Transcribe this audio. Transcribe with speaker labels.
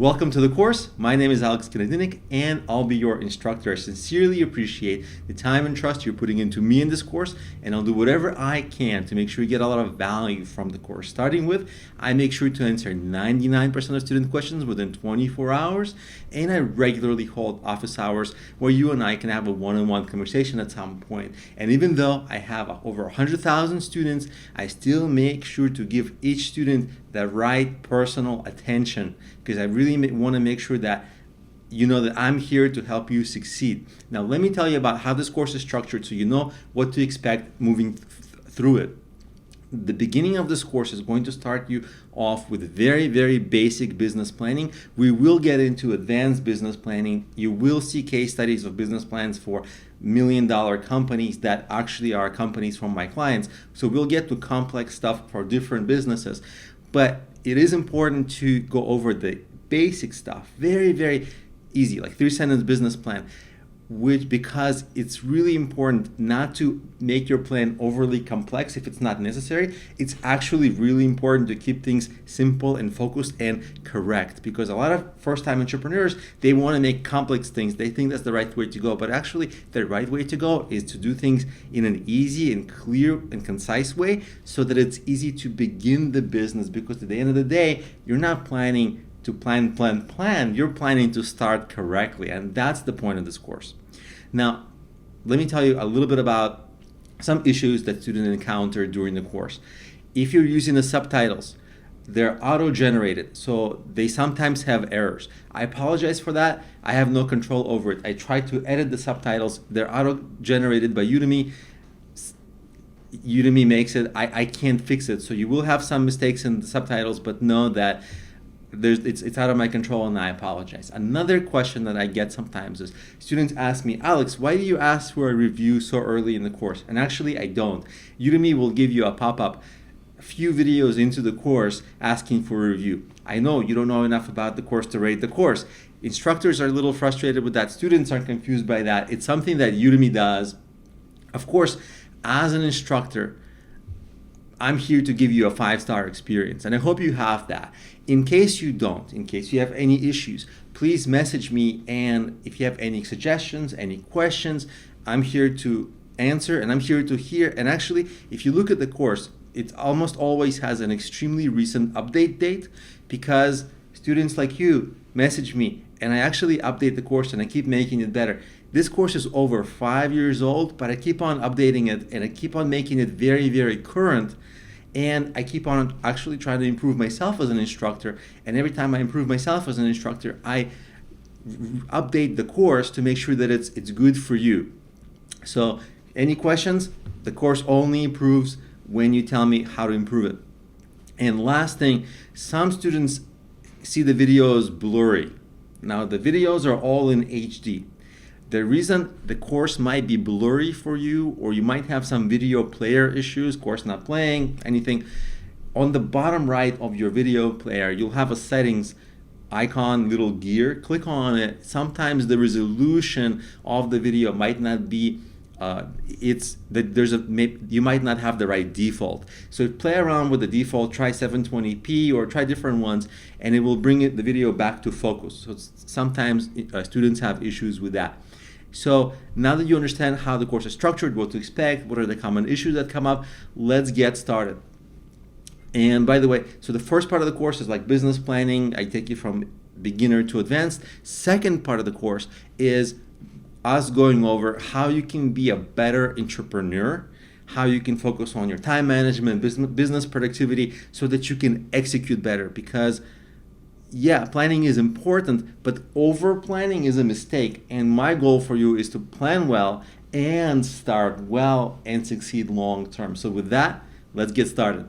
Speaker 1: Welcome to the course. My name is Alex Kanadinik and I'll be your instructor. I sincerely appreciate the time and trust you're putting into me in this course, and I'll do whatever I can to make sure you get a lot of value from the course. Starting with, I make sure to answer 99% of student questions within 24 hours, and I regularly hold office hours where you and I can have a one-on-one conversation at some point. And even though I have over 100,000 students, I still make sure to give each student the right personal attention, because I really want to make sure that you know that I'm here to help you succeed. Now, let me tell you about how this course is structured so you know what to expect moving through it. The beginning of this course is going to start you off with very, very basic business planning. We will get into advanced business planning. You will see case studies of business plans for million-dollar companies that actually are companies from my clients. So we'll get to complex stuff for different businesses. But it is important to go over the basic stuff, very, very easy, like 3-sentence business plan, because it's really important not to make your plan overly complex if it's not necessary. It's actually really important to keep things simple and focused and correct, because a lot of first-time entrepreneurs, they want to make complex things. They think that's the right way to go, but actually the right way to go is to do things in an easy and clear and concise way so that it's easy to begin the business, because at the end of the day, you're not planning to plan. You're planning to start correctly, and that's the point of this course. Now, let me tell you a little bit about some issues that students encounter during the course. If you're using the subtitles, they're auto-generated, so they sometimes have errors. I apologize for that. I have no control over it. I try to edit the subtitles. They're auto-generated by Udemy. Udemy makes it. I can't fix it, so you will have some mistakes in the subtitles, but know that it's out of my control, and I apologize. Another question that I get sometimes is students ask me, Alex, why do you ask for a review so early in the course? And actually, I don't. Udemy will give you a pop-up a few videos into the course asking for a review. I know you don't know enough about the course to rate the course. Instructors are a little frustrated with that. Students are confused by that. It's something that Udemy does. Of course, as an instructor, I'm here to give you a 5-star experience, and I hope you have that. In case you don't, in case you have any issues, please message me, and if you have any suggestions, any questions, I'm here to answer, and I'm here to hear. And actually, if you look at the course, it almost always has an extremely recent update date, because students like you message me, and I actually update the course and I keep making it better. This course is over 5 years old, but I keep on updating it and I keep on making it very, very current. And I keep on actually trying to improve myself as an instructor. And every time I improve myself as an instructor, I update the course to make sure that it's good for you. So any questions? The course only improves when you tell me how to improve it. And last thing, some students see the videos blurry. Now, the videos are all in HD. The reason the course might be blurry for you, or you might have some video player issues, course not playing, anything, on the bottom right of your video player, you'll have a settings icon, little gear. Click on it. Sometimes the resolution of the video might not be, you might not have the right default. So play around with the default, try 720p or try different ones, and it will bring the video back to focus. So sometimes students have issues with that. So now that you understand how the course is structured, what to expect, what are the common issues that come up, let's get started. And by the way, so the first part of the course is like business planning. I take you from beginner to advanced. Second part of the course is us going over how you can be a better entrepreneur, how you can focus on your time management, business productivity, so that you can execute better. Because yeah, planning is important, but over planning is a mistake. And my goal for you is to plan well and start well and succeed long term. So with that, let's get started.